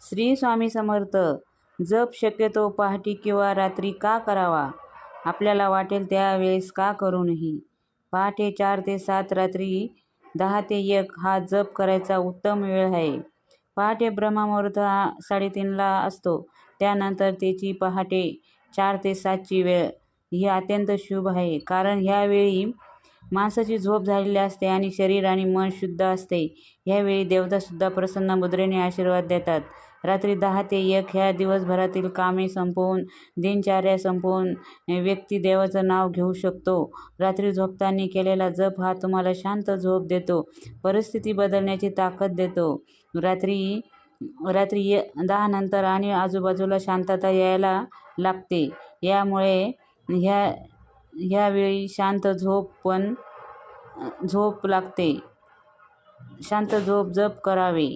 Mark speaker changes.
Speaker 1: श्री स्वामी समर्थ. जप शक्यतो पहाटे किंवा रात्री का करावा? आपल्याला वाटेल त्यावेळेस का करू नये? पहाटे 4 ते 7, रात्री 10 ते 1 हा जप करायचा उत्तम वेळ आहे. पहाटे ब्रह्ममुहूर्त हा 3:30ला असतो. त्यानंतर त्याची पहाटे 4 ते 7ची वेळ ही अत्यंत शुभ आहे. कारण ह्यावेळी माणसाची झोप झालेली असते आणि शरीर आणि मन शुद्ध असते. ह्यावेळी देवतासुद्धा प्रसन्न मुद्रेने आशीर्वाद देतात. रात्री 10 ते 1 ह्या दिवसभरातील कामे संपवून, दिनचर्या संपवून व्यक्ती देवाचं नाव घेऊ शकतो. रात्री झोपताना केलेला जप हा तुम्हाला शांत झोप देतो, परिस्थिती बदलण्याची ताकद देतो. रात्री 10 नंतर आणि आजूबाजूला शांतता यायला लागते. यामुळे ह्यावेळी शांत झोप लागते. शांत झोप जप करावे.